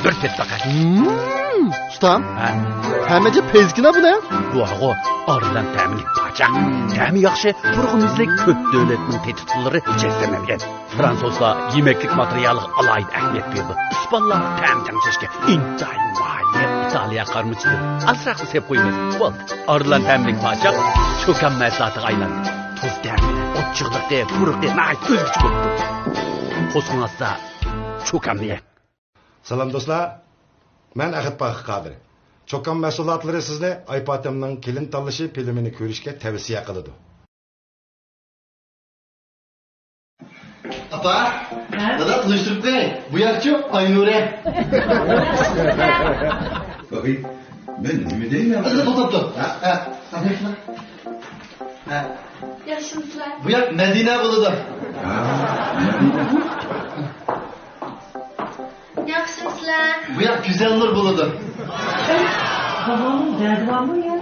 bir tet bakat. Ustam. Hemece pezgina bu ne? Bu ağı arıdan təmin paçaq. Təmi yaxşı, turğumuzlik köp dövlətin tetikçiləri çeşitləməliyən. Fransızlar yemeklik materialı alaydı əhmiyyət verdi. İspanlar təmtəm seçki. İntayın mahiye. İtaliya qarmıçıdı. Azraqlı sep qoyumuz. Bol. Arıdan təminlik paçaq çökən məhsatı aylandı. Tuz təmin, otçıqlıqda, buruqda, nəhayət özgücü qoptu. Qoşqunazda çökənliyə. Salam dostlar. Ben Ahit Bakı Kadir. Çokan mesulatları sizle Aypatem'nin Kelin Tanlışı filmini görüşke tavsiye kılıdı. Apa, dada tanıştırıp ne? Bu yakçı Aynure. Bakayım, ben mi değil mi? Hadi dur. Yaşımsızlar. Bu yak Medine buludu. Yaxşımsızlar. Bu yak Güzel Nur buludu. Babamın derdi var mı ya?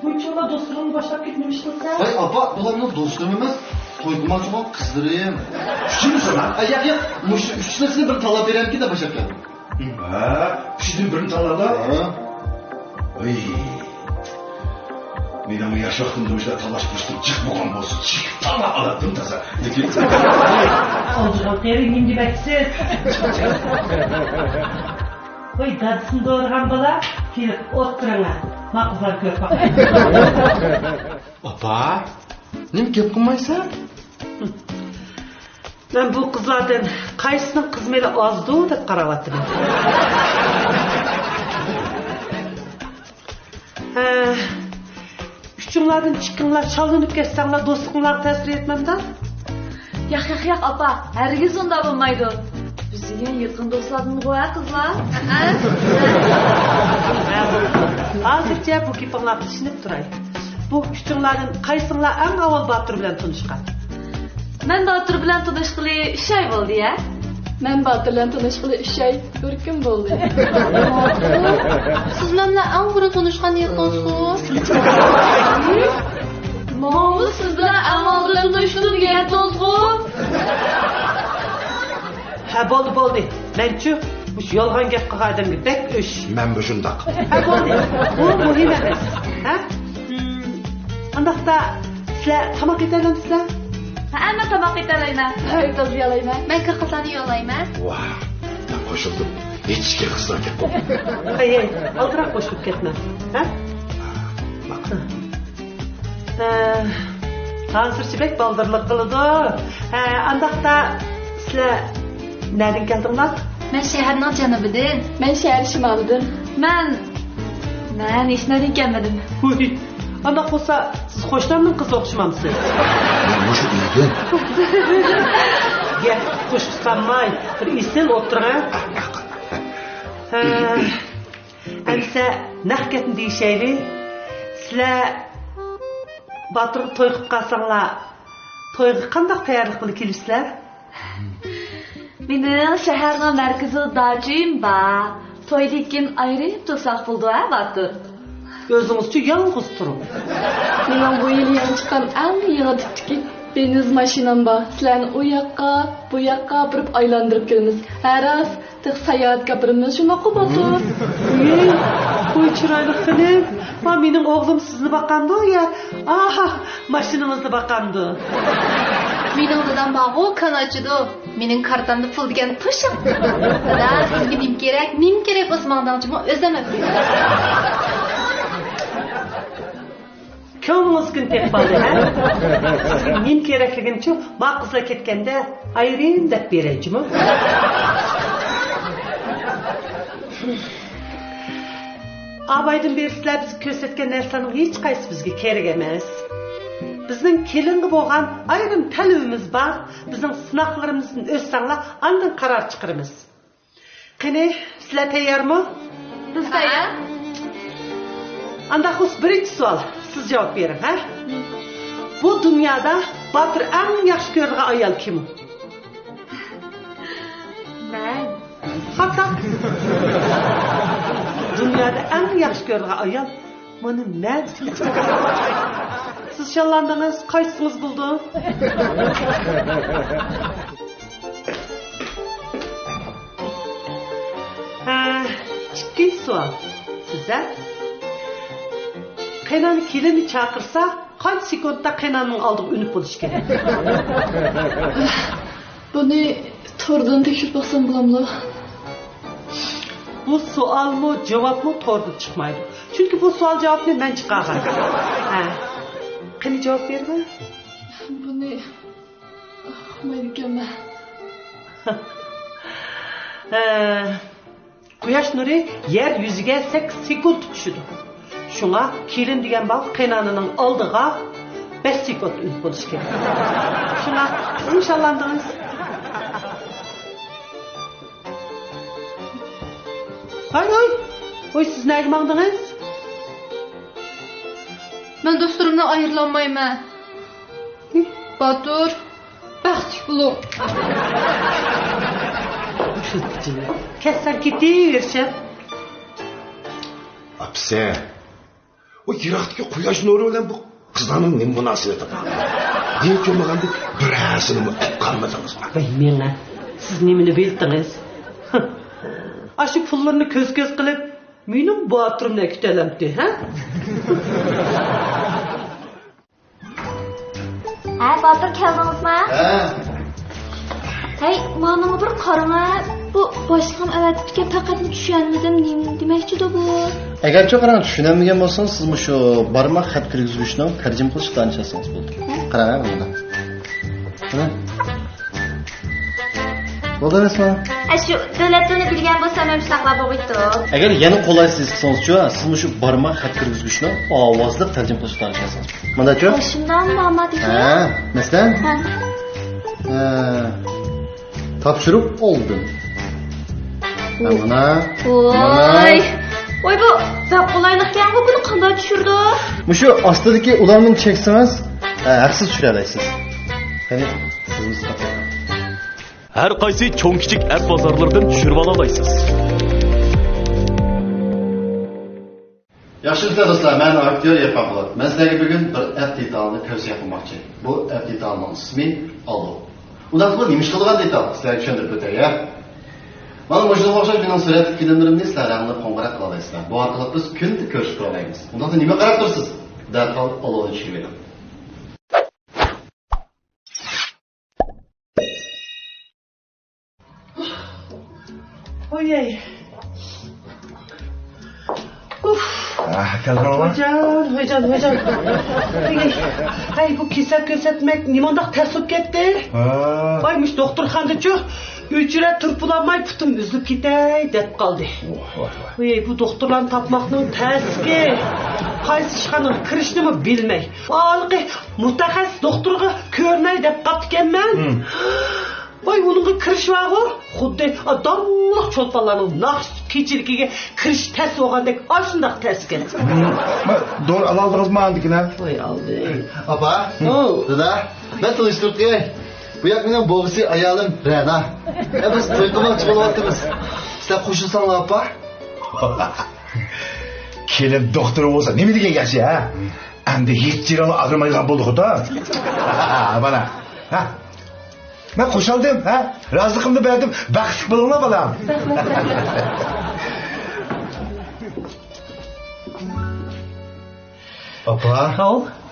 Bu hiç yola dostluğunu başlayıp gitmemiştin sen. Vay apa, babamın dostluğum emez. Toykuma çok kızdırayım. Şu musun lan? Ay yak. Üçünesini bir talap verem ki de başak geldim. Ha, şimdi birini talada. Ay. Benim yaşaktım demişler talaşmıştım. Çıkmadan olsun. Çık. Tala aladım taza. Olacak derin gibi beksiz. Vay dadısını doğurgan bala. Gelip oturana. Makızlar kör bak. Apa, ne mi kep kılmaysa? Ben bu kızlardan kaysının kızmeli azdı da karavattım. Üçünlerden çıkınlar, çalınıp geçsenler dostluklar tesir etmem de. Yak apa. Herkes onda bulmaydı. Bizden yakın dostlardan koya kızlar. Azirce bu kipanlar düşünüp durayım. Bu üçünlerden kaysınlar en avval Batır bilen tanışkan. Ben Batır bilen tanışkılı 3 ay oldu ya. Ben Batır bilen tanışkılı 3 ay görküm oldu. Siz benimle en bura tanışkan yakınsınız. Mamamız siz bilen en avval tanışkılı yakınsınız. Ha boldu. Mençu, bu yolgan gep kıqaydım gibi bek üş. Ben bu şundak. Ha boldu. Bu muhim emas. Ha? Andaqda sizler tamak eterler sizler? Ama tabak etalayman. Hayır tabii yalayma. Ben kırkızlarını yollayman. Vah, ben koşuldum. Hiç ki kızlar gitmem. Hayır, aldırak boşluk ketme. Ha? Hazır bek baldırlık kılıdı. Andaqda sizler nereden geldinler? Ben şehirden canıbıdım. Ben şehir şimalıdım. Ben hiç nereden gelmedim. Uy, andaq olsa siz hoşlanın kız okşamamsınız. Ben şu iyiydim. Gel, kuş sanmay. Bir isil oturun. Әмсе, нәхкетін дейшәйлі, сілі батырғы тойғып қалсаңла, тойғы қандақ тәйярлық білі келісілер? Benim şehrin merkezi dağcıyım ba. Toydikin ayrı tutsak buldu ha Batır. Özünüzçü yalnız durun. Benim bu yıl yan çıkan en yeni tiptiki deniz maşinam var. Sizlerini o yakka, bu yakka yapıp aylandırıp geliniz. Her az tık seyahat kapırımız şuna Batır. Koy çıraylık kılım. Benim oğlum sizni bakandı o ya. Aha, maşinınızı bakandı. Benim odadan bağı kanatçıdı. Benim kartamda pul diken tuşum. Da sizge nim gerek Osman'dancıma özleme. Kömüz gün tek baldı ha? Sizin nim gerekligin için mağızla ketkende ayrıyım da vereceğim. Abaydan beri sizler bizi kösetken narsanın hiç kaysı bizge kerek emas. Bizning kelingi bo'lgan ayrim talabimiz bor. Bizning sinoqlarimizni o'zsanglar, andan qaror chiqaramiz. Qani, sizlar tayyormi? Biz tayyor. Anda xus birinchi savol, siz javob bering, ha? Bu dunyoda Batır en yaxşı görülen ayal kim o? Ben. Hatta dünyada en yaxşı görülen ayal bana ben. Siz şallandınız, kaçsınız buldu? Ciddi sual size. Kaynanı kelini çağırsa kaç sekundda kaynanın aldığı ünlü buluş gerek? Bunu tordan tekşirip baksam bulamlı. Bu sual mı cevap mı torda çıkmaydı. Çünkü bu sual cevabını ben çıkarım. Kani cevap verme? Bunu Amerika'da. Quyosh nuri yer yüzüge 8 sekund düşüdü. Şuna kelin degan bal qaynanının aldığa 5 sekund ün buluş gerek. Şuna inşallandınız. Oy siz neye mandınız? Ben dostlarımdan ayrılanmayım. Batur, baxtik bulum. Kessen gidiversin. Apse. O yiraktaki quyosh nuri bilan bu qizlarning ne münasebeti var? Niye ko'rmaganda birasini qalmadingiz? Vay mena, siz nemini bildiniz? Aşı pullarını köz kılıp, benim bu hatırımla kütelemdi, ha? Batır keldiniz mi? Hey, bana bir qarama. Bu başqam əvətdikə faqat düşənmədim deməkçidir bu. Əgər çox qarang düşünənməyən bolsanız, siz şu barmaq xətt kirgizgüchni tərcümə qilish danışasangiz bo'ldi. Qarang bunda. Mana. Bo'ldi emasmi? Shu davlatni bilgan bo'lsam ham saqlab qo'yibdi. Agar yana qo'laysiz qilsangiz-chu, siz shu barmaq xətt kirgizgüchni ovozli tərcümə qilish danışasangiz. Mana-chu? Shundan Muhammad aka. Ha, masalan? Topshiriq oldim. Mana. Voy. Voy bu qolaylıqkan bu buni qanday tushirdi? Mushu ostidagi ularni cheksangiz, haqsiz tushira olasiz. Qani, siz Her qaysi cho'ng kichik app bozorlardan tushirib ola olasiz. Yaxshi do'stlar, men aktyor Erfan Po'lat. Men sizlarga bugun bir app detalini tavsiya qilmoqchi. Bu app detalining ismi Allo. Ular bu nima ish qilgan detal? Sizlarga tushuntirib o'tay, ya. Mana muşluğa o'xshash mening suratli filmlarimni sizlarga qo'ng'iroq qila olasizlar. Bu orqali biz kunda ko'rishib turamiz. Unda nima qarab tursiz? Darhol Allo'ni tushirib bering. Oyey. Hocam. Hay bu kesak gözetmek nimandaq tərsib ketdi? Baymış doktorxanada-chu ücret turpulanmay putum üzülüp ketay deb qaldı. Oyey bu doktorlarni tapmaqning təski. Qaysi ishxonaga kirishni bilmay. Alqi mutaxassis doktorga ko'rmay deb qaptikanman. Vay bununla kiriş var o. Xuddi adamlıq çolpanlarının naqş keçiligiga kiriş təs olğandek aşındaq təs gəlir. Doğru aldınız mı andikine? Vay aldı. Apa? Dada, ben tanıştırıp gel. Bu yak benim boğusu ayalım Rena. Biz toyqamak çıkılavatımız. Sizler koşulsanlar apa? Kelin doktor olsa ne mi degen gerçi ha? Endi hiç ciranı agırmaygan bulduk da. Bana. Ha? Ben koşaldım ha? Razılıkımı verdim. Bakışık bulunma balam. Apa?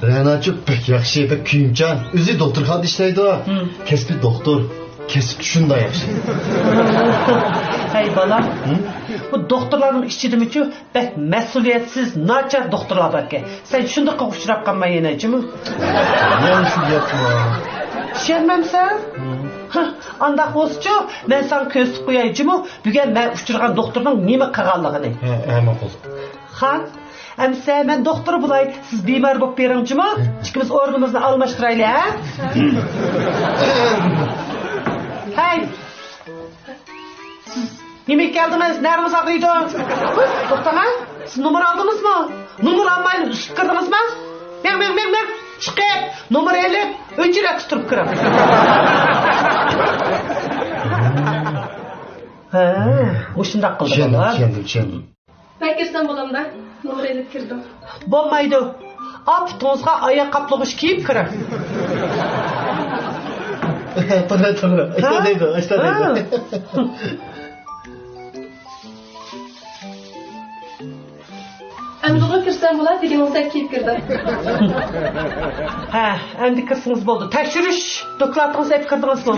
Rena'cı pek yaxşı, pek kuyumcan. Üzü doktorxanada işleydi o. Kesbi doktor. Kesip şunda yaxşı. Hey bala. Bu doktorların işçidim için pek mesuliyetsiz, naçar doktorlar var ki. Sen şunda kavuşturak kalma yeneci mi? Ne şu yapma? Şermem sen? Andaq olsa ben sana köz koyayım mı? Bugün ben uçturgan doktorun nime kağallığını. Hemen oldu. Han, emse ben doktor bulay, siz bimar bop berinci mi? İkimiz organımızı almıştırayla, ha? Hey! Siz yemek geldiniz, neremiz ağrıydı? Doktor ha? Siz numara aldınız mı? Numara almayın, üst kırdınız mı? Mer. Çıkıp, numara elip, öncüre tuturup kırım. O şundak kıldı bana. Çendim. Ben girsem bulam da. Nur elip kirdim. Bolmaydı. Aptonuzga ayak kaplığış kiyip kırım. To'g'ri. Ishtadaydi. Endi kirsem bular deganingizda kiyip kirdim. Ha, endi kirsiniz boldu. Tekşürüş, dokladınız hep kırdınız mı?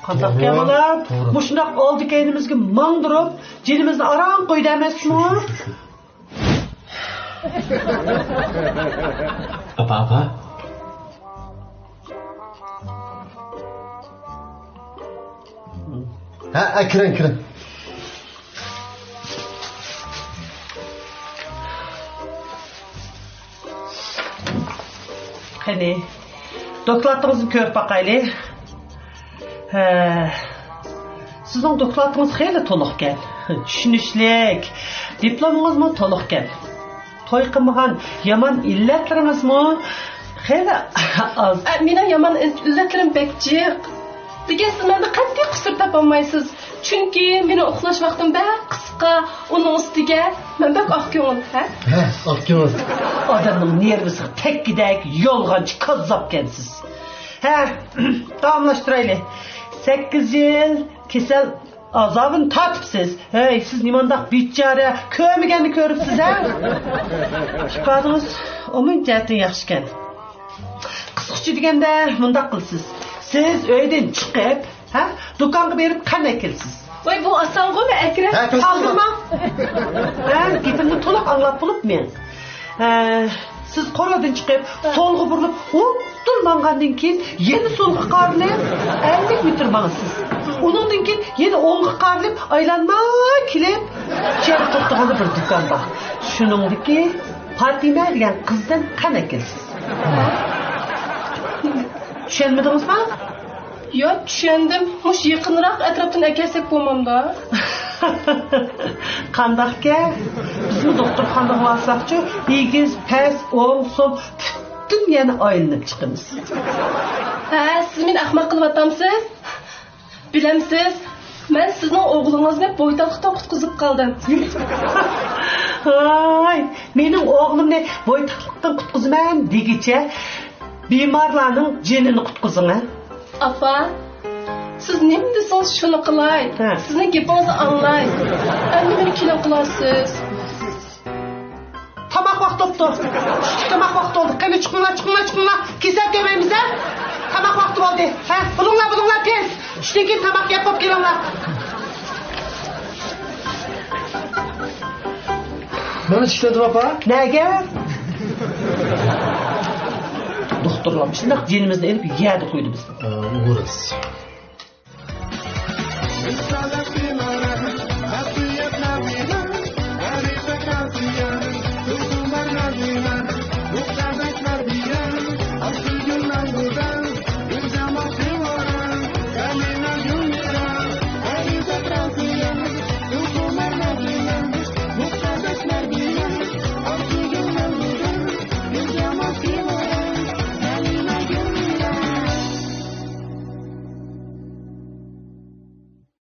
Kandak yamalar, bu şundak oldu ki elimizge mandırıp, cilimizni aran koydu emasmi? Apa? Ha, kirin. Hani, dokladınızı körüp bakaylı. Sizin dokladınız xeyli toluq gel. Düşünüşlük. Diplomunuz mu toluq gel. Toy qılmağan yaman illetleriniz mi? Xeyli az. Mening yaman illatlarim bekjiq. Degan siz menda qat'iy qusur topolmaysiz. Chunki meni uxlash vaqtim qisqa, uning ustiga men bak oq ko'ngil, ha? Akıyoruz. Adamın nervisi tek gidek yolgancı kazzap gensiz. Tamamlaştıraylı. 8 yıl kesel azabını tatıpsız. Hey, siz nimandak bitçare kömügenini körüpsüz, ha? Şikadınız onun cəhətin yaxşıken. Qısqıcı degende mundaq qılsız. Siz öyden çıkıp, ha? Dukanı berip kan ekilsiz. Voy, bu asan qo'yma, Akram. Kaldırma. Gepimni to'liq anglab bo'lib men. Siz qo'rg'adan chiqib, so'lga burilib, turmangandan keyin yana so'lga qarilib, 50 metr mangsiz. Undan keyin yana o'ngga qarilib, aylanmay kelib, cher to'xtaganda bir do'kon bor. Shuningdiki, Fatima degan qizdan qan ekilsiz. Tushunmadingizmi? Yo, tushundim. Mush yaqinroq atrofdan akasak bo'lmamda. Qandaqka? Bizni doktorxonaga olsaqchi, egiz, pes, o'ng, so'l butun yana aylanib chiqamiz. Ha, siz meni ahmoq qilyapsiz? Bilamsiz, men sizning o'g'lingizni bo'ytoqlikdan qutqizib qoldim. Ay, mening o'g'limni bo'ytoqlikdan qutqizaman degicha bemorlarning jinini qutqizing. Apa, siz nima desangiz shuni qilay. Sizning gapingizni anglay. Endi meni kelin qilasiz. Tamaq vaqti oldu. Tamaq vaqti oldu. Qani chiqinglar. Kesab kelmaymiz, ha? Tamaq vaqti oldu. Ha, bulunglar tez. Shundan keyin tamaq yapib kelinglar. Nima chiqdi, apa? Nega? Doktorlar shundoq jinimizni elib yeyadi qo'ydi bizni. Uğuruz.